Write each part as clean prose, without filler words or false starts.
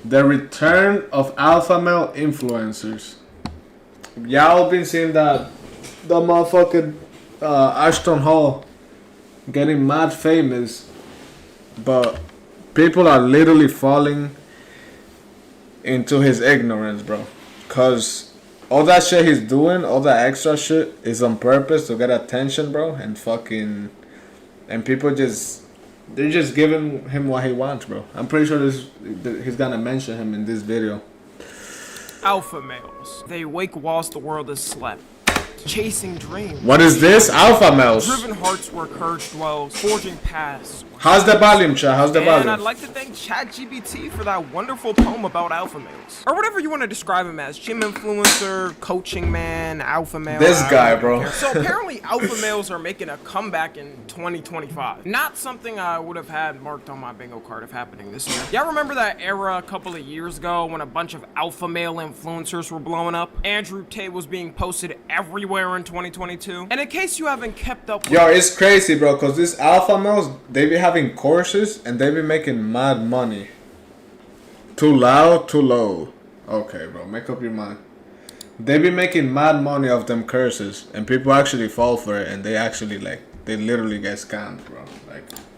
The return of alpha male influencers. Y'all been seeing that the motherfucking Ashton Hall getting mad famous, but people are literally falling into his ignorance, bro. Cause all that shit he's doing, all that extra shit, is on purpose to get attention, bro, and people they're just giving him what he wants, bro. I'm pretty sure he's gonna mention him in this video. Alpha males. They wake whilst the world is slept. Chasing dreams. What is this? Alpha males. Driven hearts where courage dwells. Forging paths. How's the volume, chat? How's the volume? And I'd like to thank ChatGPT for that wonderful poem about alpha males. Or whatever you want to describe him as. Gym influencer, coaching man, alpha male. This guy, bro. So apparently alpha males are making a comeback in 2025. Not something I would have had marked on my bingo card if happening this year. Y'all remember that era a couple of years ago when a bunch of alpha male influencers were blowing up? Andrew Tate was being posted everywhere in 2022. And in case you haven't kept up with... Yo, it's crazy, bro, because these alpha males, they be having courses and they be making mad money. Too loud, too low. Okay, bro, make up your mind. They be making mad money off them curses, and people actually fall for it, and they actually, they literally get scammed, bro.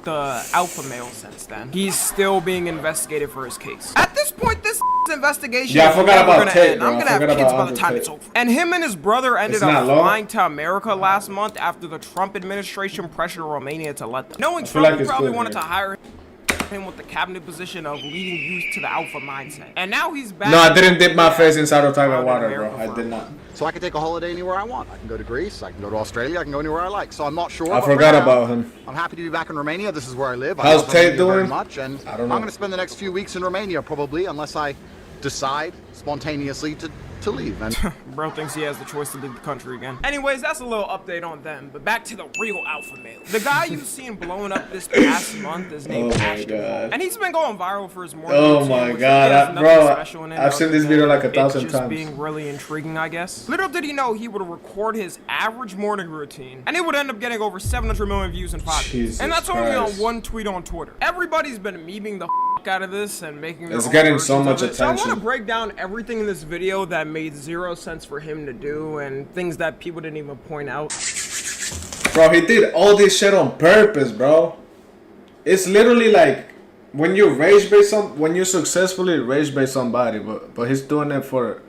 The alpha male since then. He's still being investigated for his case. At this point, this investigation I forgot about Tate, bro. I'm gonna have kids by the time it's over. And him and his brother ended up flying to America last month after the Trump administration pressured Romania to let them. Knowing Trump, he probably wanted to hire him with the cabinet position of leading youth to the alpha mindset. And now he's back. No, I didn't dip my face inside of Tiger water, bro. I did not. So I can take a holiday anywhere I want. I can go to Greece, I can go to Australia, I can go anywhere I like. So I'm not sure. I forgot about him. I'm happy to be back in Romania. This is where I live. How's Tate doing? Very much, and I don't know. I'm going to spend the next few weeks in Romania probably, unless I decide spontaneously to leave. And bro thinks he has the choice to leave the country again. Anyways, that's a little update on them. But back to the real alpha male. The guy you've seen blowing up this past month is named Ashton. And he's been going viral for his morning Oh routine, my which god, bro, I've seen this video like 1,000 just times. Being really intriguing, I guess. Little did he know he would record his average morning routine, and it would end up getting over 700 million views in 5 days. And that's only on one tweet on Twitter. Everybody's been memeing the out of this and making it's getting so much attention. So I want to break down everything in this video that made 0 sense for him to do and things that people didn't even point out. Bro, he did all this shit on purpose, bro. It's literally like when you when you successfully rage bait somebody, but he's doing it for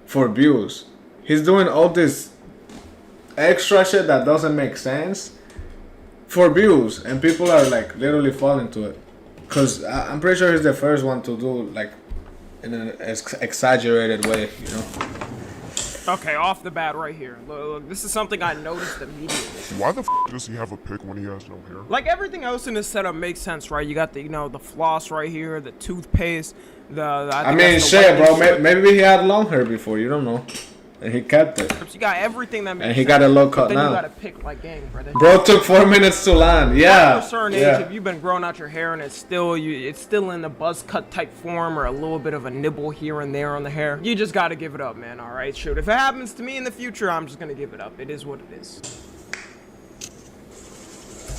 views. He's doing all this extra shit that doesn't make sense for views, and people are literally falling to it. Cause I'm pretty sure he's the first one to do in an exaggerated way, you know. Okay, off the bat right here. Look, this is something I noticed immediately. Why the f does he have a pick when he has no hair? Like everything else in this setup makes sense, right? You got the the floss right here, the toothpaste, I mean, shit, bro. Maybe he had long hair before. You don't know. And he kept it. You got everything that makes sense. And he got a low cut then now. You gotta pick gang, brother. Bro took 4 minutes to land. Yeah. At a certain age, if you've been growing out your hair and it's still in a buzz cut type form or a little bit of a nibble here and there on the hair, you just gotta give it up, man. All right, shoot. If it happens to me in the future, I'm just gonna give it up. It is what it is.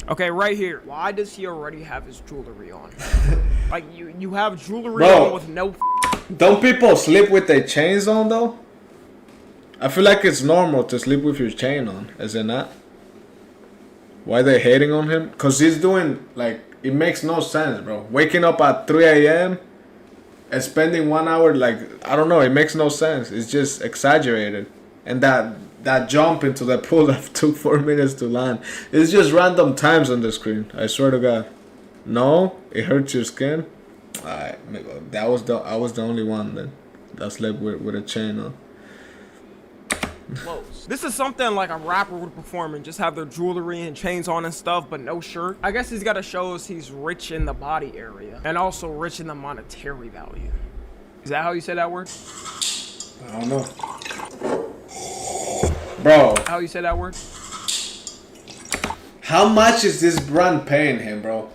Okay, right here. Why does he already have his jewelry on? Like you have jewelry on with no. Don't people sleep with their chains on though? I feel like it's normal to sleep with your chain on, is it not? Why they hating on him? Cause he's doing it makes no sense, bro. Waking up at 3 a.m. and spending 1 hour, I don't know, it makes no sense. It's just exaggerated. And that jump into the pool that took 4 minutes to land, it's just random times on the screen. I swear to God. No, it hurts your skin. I was the only one then that slept with a chain on. Clothes. This is something like a rapper would perform and just have their jewelry and chains on and stuff, but no shirt. I guess he's got to show us he's rich in the body area and also rich in the monetary value. Is that how you say that word? I don't know. Bro. How you say that word? How much is this brand paying him, bro?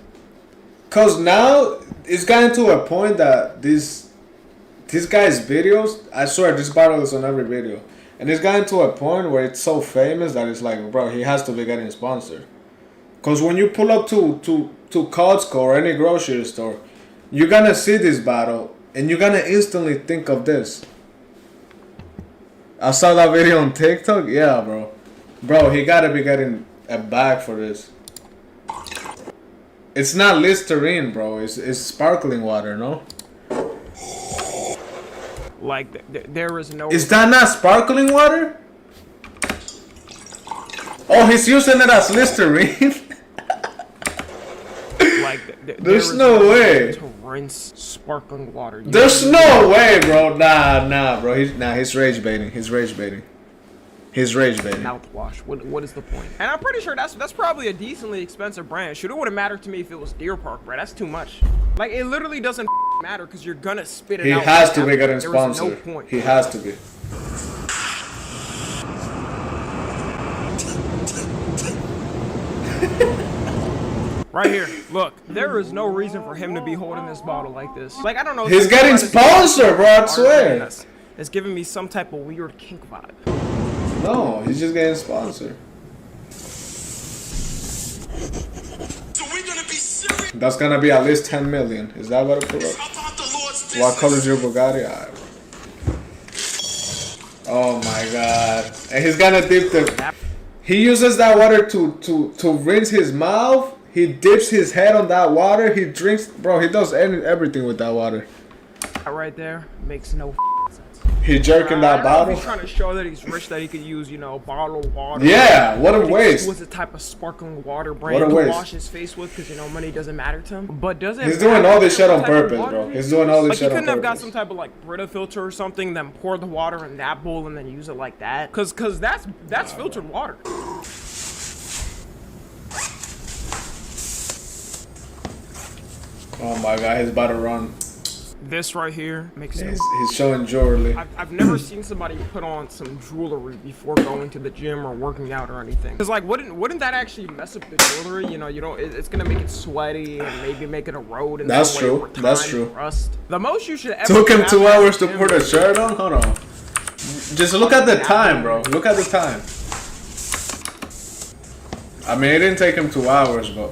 Cause now it's gotten to a point that this guy's videos, I swear this battle is on every video. And it's gotten to a point where it's so famous that it's bro, he has to be getting sponsored. Cause when you pull up to Costco or any grocery store, you're gonna see this battle and you're gonna instantly think of this. I saw that video on TikTok. Yeah, bro. Bro, he gotta be getting a bag for this. It's not Listerine, bro. It's sparkling water, no? Like, there is no... Is that not sparkling water? Oh, he's using it as Listerine? Like, there's no way to rinse sparkling water. There's no way, bro. Nah, bro. He's rage baiting. He's rage baiting. Mouthwash. What is the point? And I'm pretty sure that's probably a decently expensive brand. Should it would have mattered to me if it was Deer Park, bro. That's too much. Like, it literally doesn't matter because you're gonna spit it out. He has to be getting sponsored. sponsored. No point. He has to be. Right here, look. There is no reason for him to be holding this bottle like this. Like, I don't know. He's getting sponsored, bro. I swear. It's giving me some type of weird kink vibe. No, he's just getting sponsored. So we're gonna be serious. That's gonna be at least 10 million. Is that what it put up? About the Lord's business. What color is your Bugatti? Alright. Oh my god. And he's gonna dip the... He uses that water to rinse his mouth. He dips his head on that water. He drinks... Bro, he does everything with that water. That right there makes no sense. He jerking that bottle? He's trying to show that he's rich, that he could use, you know, bottled water. Yeah, what a waste. Exquisite type of sparkling water brand What a waste. to wash his face with because, you know, money doesn't matter to him. But does it... He's doing all this shit on purpose, bro. He's doing all this shit on purpose. He couldn't have got some type of, like, Brita filter or something, then pour the water in that bowl and then use it like that. Because that's filtered water. Oh my god, he's about to run. This right here makes He's showing jewelry. I've never seen somebody put on some jewelry before going to the gym or working out or anything. Cause like, wouldn't that actually mess up the jewelry? You know, it's gonna make it sweaty and maybe make it erode. And that's true. That's true. Rust. The most you should ever. Took him 2 hours to put a shirt on. Hold on. Just look at the time, bro. Look at the time. I mean, it didn't take him 2 hours, but.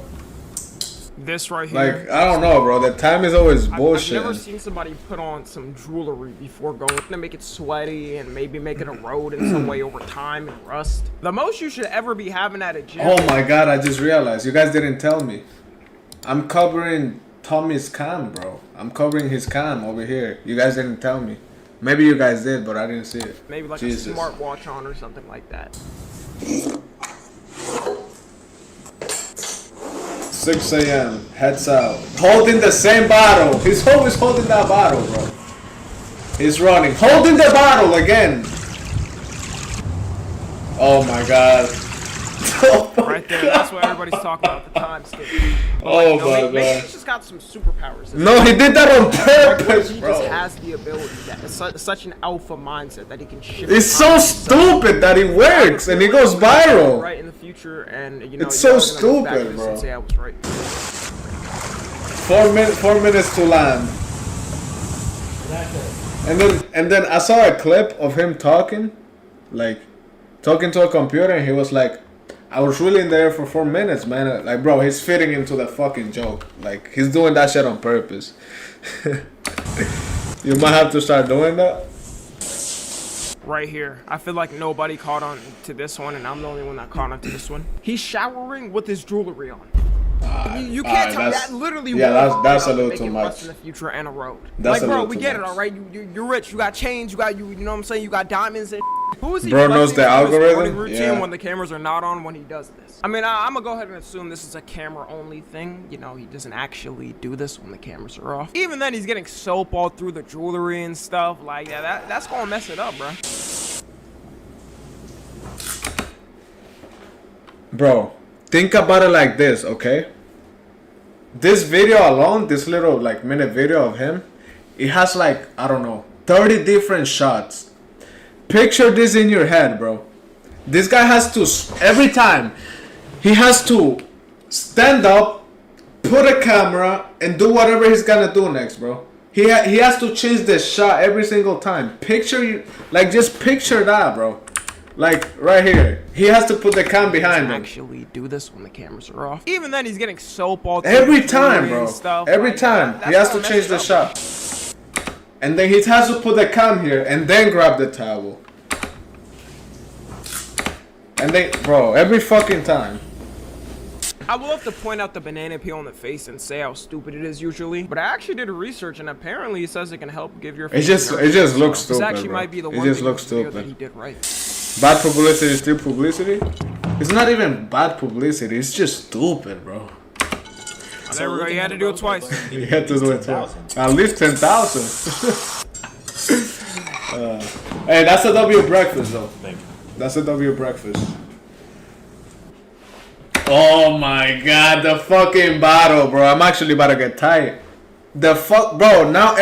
This right here. Like, I don't know, bro. The time is always bullshit. I've never seen somebody put on some jewelry before going to make it sweaty and maybe make it erode in some way over time and rust. The most you should ever be having at a gym. Oh my god, I just realized. You guys didn't tell me. I'm covering Tommy's cam, bro. I'm covering his cam over here. You guys didn't tell me. Maybe you guys did, but I didn't see it. Maybe like a smartwatch on or something like that. 6 a.m. Heads out. Holding the same bottle. He's always holding that bottle, bro. He's running. Holding the bottle again. Oh my god. Right there. That's what everybody's talking about. The time skip. Oh my god. Maybe he's just got some superpowers. No, he did that on purpose, he bro. just has the ability. That such an alpha mindset that he can shift. It's so stupid that it works and it goes viral. Right in the future, and you know. It's so stupid, bro. Say I was right. 4 minutes to land. And then I saw a clip of him talking to a computer, and he was like, I was really in there for 4 minutes, man. Like, bro, he's fitting into the fucking joke. Like, he's doing that shit on purpose. You might have to start doing that. Right here. I feel like nobody caught on to this one, and I'm the only one that caught on to this one. He's showering with his jewelry on. You can't tell me that literally. Yeah, that's a little too much. In the future and a road. That's like, bro, we too get much. it, all right. You're rich. You got chains. You got you know what I'm saying. You got diamonds. And who is he? Bro knows the algorithm. Morning routine yeah. when the cameras are not on when he does this. I mean, I'm gonna go ahead and assume this is a camera only thing. You know, he doesn't actually do this when the cameras are off. Even then, he's getting soap all through the jewelry and stuff. Like, yeah, that's gonna mess it up, bro. Bro, think about it like this, okay? This video alone, this little like minute video of him, it has like, I don't know, 30 different shots. Picture this in your head, bro. This guy has to, every time, he has to stand up, put a camera, and do whatever he's gonna do next, bro. He has to change the shot every single time. Picture, like, just picture that, bro. Like, right here. He has to put the cam behind him. Actually do this when the cameras are off. Even then, he's getting soap all through Every the time, jewelry bro. and stuff. Every Like, time. that's He has gonna to change the mess it up. shot. and then he has to put the cam here and then grab the towel. And they, bro, every fucking time. I will have to point out the banana peel on the face and say how stupid it is usually, but I actually did research and apparently it says it can help give your face. It just looks stupid. This actually bro. might be the it one just thing looks video stupid. that he did right. Bad publicity is still publicity. It's not even bad publicity. It's just stupid, bro. Oh, there we go. You had to do it twice. You had to do it twice. At least 10,000. Hey, that's a W breakfast though. Thank you. That's a W breakfast. Oh my god, the fucking bottle, bro. I'm actually about to get tired. The fuck, bro. Now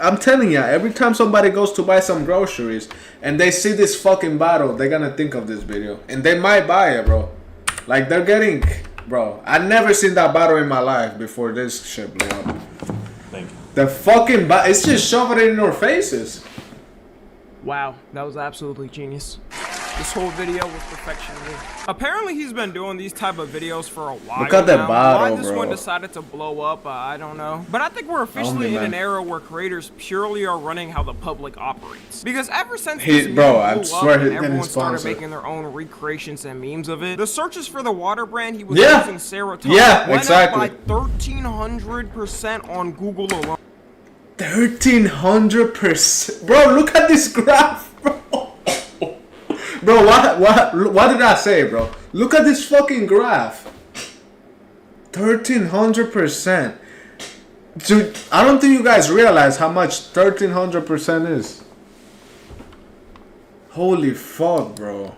I'm telling ya, every time somebody goes to buy some groceries and they see this fucking bottle, they're gonna think of this video and they might buy it, bro. Like they're getting, bro. I never seen that bottle in my life before this shit blew up. Thank you. The fucking bottle, it's just shoving it in our faces. Wow, that was absolutely genius. This whole video was perfection. Apparently he's been doing these type of videos for a while. Look at the now. bottle, Why this bro. one decided to blow up, I don't know. But I think we're officially in an era where creators purely are running how the public operates. Because ever since this meme bro, I blew swear up he and didn't everyone started sponsor. making their own recreations and memes of it, the searches for the water brand he was Yeah. using serotonin Yeah, went exactly. up by 1,300% on Google alone. 1,300%, bro. Look at this graph, bro. Bro, what did I say, bro? Look at this fucking graph. 1,300%. Dude, I don't think you guys realize how much 1,300% is. Holy fuck, bro.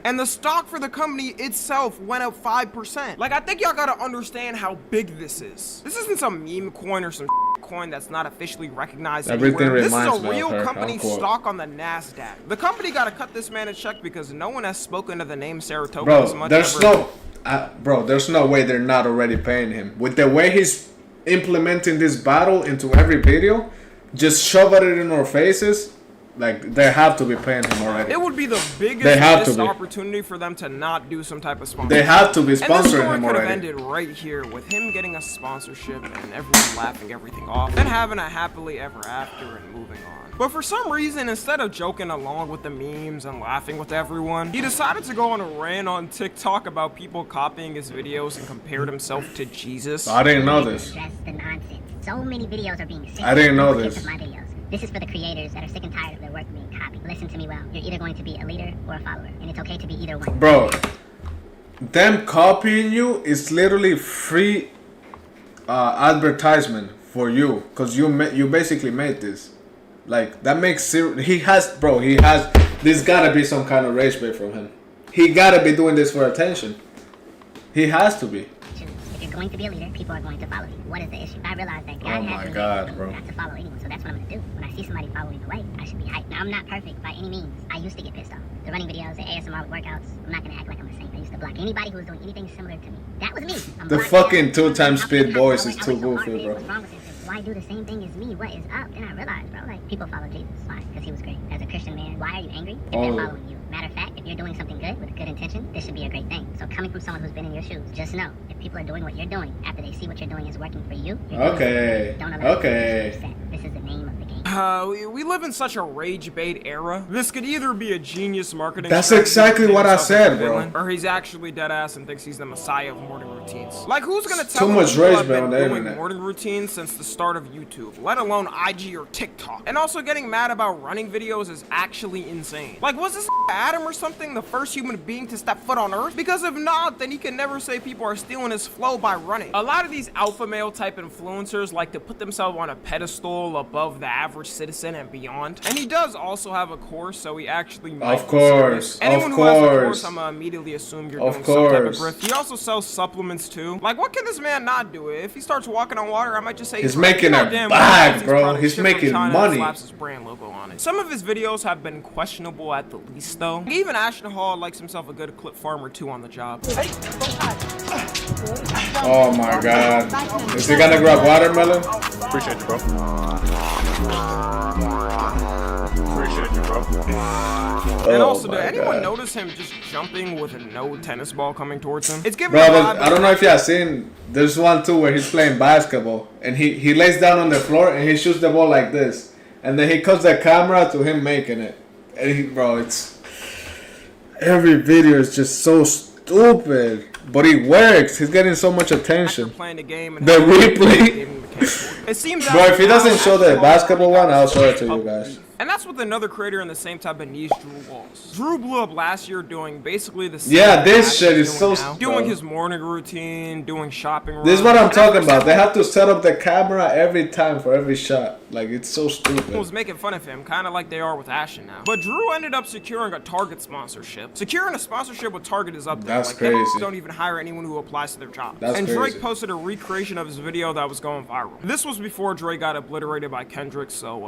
And the stock for the company itself went up 5%. Like, I think y'all gotta understand how big this is. This isn't some meme coin or some coin that's not officially recognized Everything anywhere. This reminds is a me of real her, company unquote. stock on the NASDAQ. The company gotta cut this man a check because no one has spoken of the name Saratoga as Bro, much there's ever. there's no way they're not already paying him. With the way he's implementing this battle into every video, just shoving it in our faces. Like, they have to be paying him already. It would be the biggest They have to missed be. opportunity for them to not do some type of sponsorship. They have to be And this sponsoring story him could have already. ended right here with him getting a sponsorship and everyone laughing everything off and having a happily ever after and moving on. But for some reason, instead of joking along with the memes and laughing with everyone, he decided to go on a rant on TikTok about people copying his videos and compared himself to Jesus. I didn't know this. Address the nonsense. So many videos are being sent. I didn't know Clips this. of my videos. This is for the creators that are sick and tired of their work being copied. Listen to me well. You're either going to be a leader or a follower, and it's okay to be either one. Bro, them copying you is literally free advertisement for you, cause you basically made this. Like, that makes there's gotta be some kind of rage bait from him. He gotta be doing this for attention. He has to be. Choose. If you're going to be a leader, people are going to follow you. What is the issue? I realize that God Oh has my me God, bro. not to follow anyone, so that's what I'm gonna do. When I see somebody following away, I should be hyped. Now, I'm not perfect by any means. I used to get pissed off. The running videos, the ASMR workouts, I'm not gonna act like I'm a saint. I used to block anybody who was doing anything similar to me. That was me. I'm The blocked fucking out. 2x speed I voice went is too so hard, goofy, man. bro. What's wrong with this? Why do the same thing as me? What is up? Then I realized, bro, like, people follow Jesus. Why? Because he was great. As a Christian man, why are you angry if Oh. they're following you? Matter of fact, if you're doing something good with a good intention, this should be a great thing. So coming from someone who's been in your shoes, just know, if people are doing what you're doing, after they see what you're doing is working for you, you're doing Okay. it. Don't allow Okay. it to be upset. This is the name of the game. We live in such a rage bait era. This could either be a genius marketing That's strategy exactly to what I make himself said, a bro. villain, or he's actually dead ass and thinks he's the messiah of morning routines. Like, who's gonna tell Too him much people rage have bait been on the doing internet. morning routines since the start of YouTube, let alone IG or TikTok? And also getting mad about running videos is actually insane. Like, was this Adam or something the first human being to step foot on Earth? Because if not, then he can never say people are stealing his flow by running. A lot of these alpha male type influencers like to put themselves on a pedestal above the average citizen and beyond. And he does also have a course, so he actually might Of be serious. course, Anyone of who has a course. course, I'm gonna immediately assume you're Of doing some type of course. grift. He also sells supplements too. Like, what can this man not do? If he starts walking on water, I might just say He's making a "Goddamn, bag, these bro. products He's shipped from making China and money." slaps his brand logo on it. Some of his videos have been questionable at the least, though. Even Ashton likes himself a good clip farm or two on the job. Oh my god. Is he gonna grab watermelon? Appreciate you, bro. Appreciate you, bro. And also, my did anyone God. notice him just jumping with no tennis ball coming towards him? It's giving Bro, me a but vibe I don't know if you have seen. There's one too where he's playing basketball and he lays down on the floor and he shoots the ball like this. and then he cuts the camera to him making it. And he, bro, it's every video is just so stupid, but he works. He's getting so much attention. Playing the game and The replay. It seems Bro, if he doesn't show the basketball one, I'll show it to you guys. And that's with another creator in the same type of niche Drew was. Drew blew up last year doing basically the same Yeah, this thing shit is doing so now. Doing his morning routine, doing shopping. This is what I'm talking about. They have to set up the camera every time for every shot. Like, it's so stupid. Was making fun of him, kind of like they are with Ashton now. But Drew ended up securing a Target sponsorship. Securing a sponsorship with Target is up there. That's like, crazy. They don't even hire anyone who applies to their job. That's and crazy. Drake posted a recreation of his video that was going viral. This was before Drake got obliterated by Kendrick, so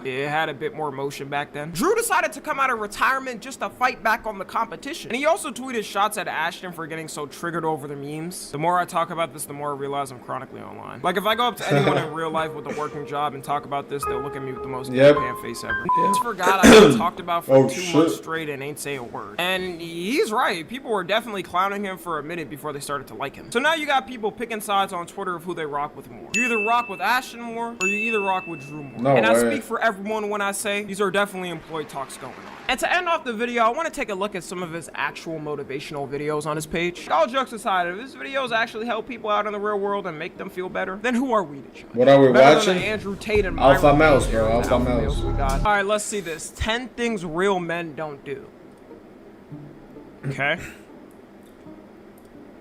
it had a bit more motion back then. Drew decided to come out of retirement just to fight back on the competition. And he also tweeted shots at Ashton for getting so triggered over the memes. The more I talk about this, the more I realize I'm chronically online. Like, if I go up to anyone in real life with a working job and talk about this, they'll look at me with the most deadpan face ever. Just forgot I got talked about for 2 months straight and ain't say a word. And he's right. People were definitely clowning him for a minute before they started to like him. So now you got people picking sides on Twitter of who they rock with more. You either rock with Ashton more, or you either rock with Drew more. No and I way. speak for everyone when I say these are definitely employee talks going on. And to end off the video, I want to take a look at some of his actual motivational videos on his page. All jokes aside, if his videos actually help people out in the real world and make them feel better, then who are we to judge? What are we Better watching? Than Andrew Tate and Alpha Myron males, Tate bro. and Alpha males. we got. All right, let's see this. 10 things real men don't do. Okay.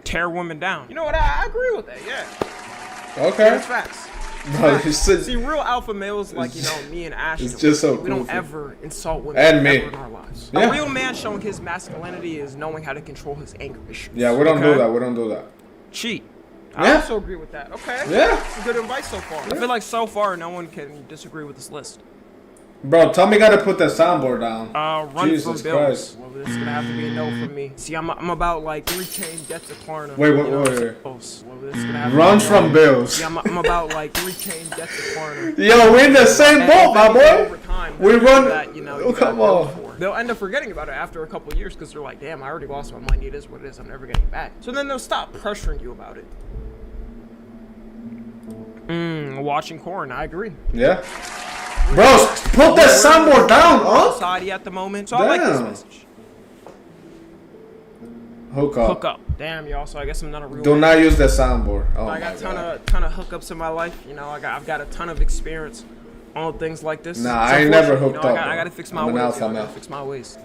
Tear women down. You know what? I agree with that. Yeah. Okay. That's facts. Bro, you said, See, real alpha males like, you know, me and Ashton, it's just so we don't goofy. ever insult women And me. ever in our lives. Yeah. A real man showing his masculinity is knowing how to control his anger issues. yeah, we don't Okay? do that. We don't do that. Cheat. I Yeah. also agree with that. Okay. Yeah. That's good advice so far. I feel like so far no one can disagree with this list. Bro, Tommy gotta put the soundboard down. Run Jesus from bills. Christ. Well, this is gonna have to be a no from me. See, I'm about like 3 chain debt to Klarna. Wait, You know what I'm wait. saying? Well, this is gonna have to Run be a no. from bills. See, I'm about like 3 chain debt to Klarna. Yo, we in the same And boat, my over boy. time, We they'll run. do that, you know, Oh, you come got billed on. for. They'll end up forgetting about it after a couple of years because they're like, damn, I already lost my money. It is what it is. I'm never getting it back. So then they'll stop pressuring you about it. Watching corn, I agree. Yeah. Bro, put the soundboard down, huh? Society at the moment, so I like this Damn. message. Hook up. Hook up. Damn, y'all. So I guess I'm not a real. Do not use the soundboard. Oh I my got a God. ton of hookups in my life. You know, I've got a ton of experience on things like this. Nah, It's I ain't never unfortunate, hooked you know, up, I bro. gotta fix my I'm an ways. alpha You know, I male. gotta fix my ways.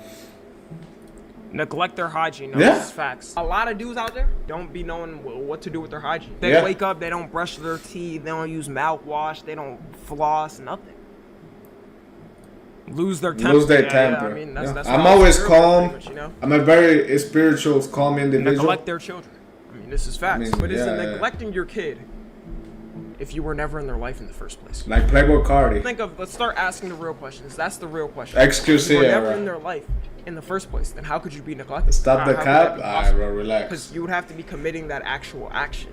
Neglect their hygiene. No, Yeah. this is facts. A lot of dudes out there don't be knowing what to do with their hygiene. They Yeah. wake up, they don't brush their teeth, they don't use mouthwash, they don't floss, nothing. Lose their temper. Lose their Yeah, temper. I mean, Yeah. that's I'm what I always hear calm. pretty much, you know? I'm a very spiritual, calm individual. Neglect their children. I mean, this is facts. mean, but is yeah, it yeah. neglecting your kid if you were never in their life in the first place? Like Playboy Cardi. Let's start asking the real questions. That's the real question. XQC If you were never era. in their life in the first place, then how could you be neglected? Stop the cap. Alright, bro, relax. Because you would have to be committing that actual action.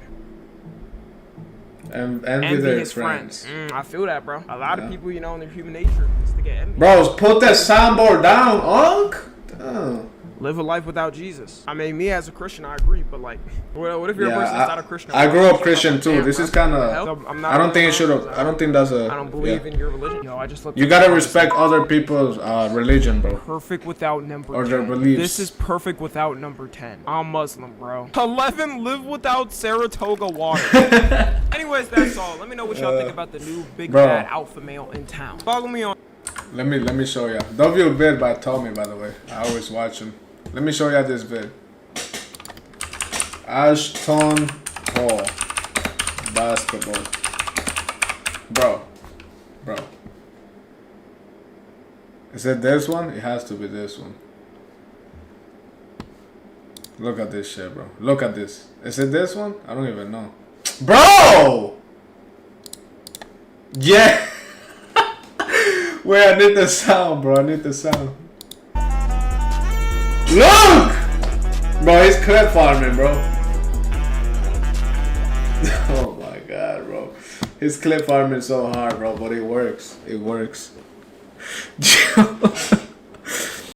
Envy Envy their his friends. I feel that, bro. A lot Yeah. of people, you know, in their human nature is to get envy. Bros, put the soundboard down, Unc. Damn. Live a life without Jesus. I mean, me as a Christian, I agree, but like, what if you're a person that's not a Christian? I grew up Christian too. Damn, This bro. is kind I'm not of. I don't think it really should have. wrong. I don't think that's a. I don't believe yeah. in your religion. Yo, I just looked You at gotta the respect other people's religion, bro. Perfect without number Or 10. their beliefs. This is perfect without number 10. I'm Muslim, bro. 11, live without Saratoga water. Anyways, that's all. Let me know what y'all think about the new big bro. bad alpha male in town. Follow me on. Let me show ya. Don't view vid by Tommy, by the way. I always watch him. Let me show ya this vid. Ashton Hall basketball. Bro. Is it this one? It has to be this one. Look at this shit, bro. Look at this. Is it this one? I don't even know. Bro! Yeah! Wait, I need the sound, bro. I need the sound. Look! Bro, he's clip farming, bro. Oh my god, bro. He's clip farming so hard, bro, but it works. It works.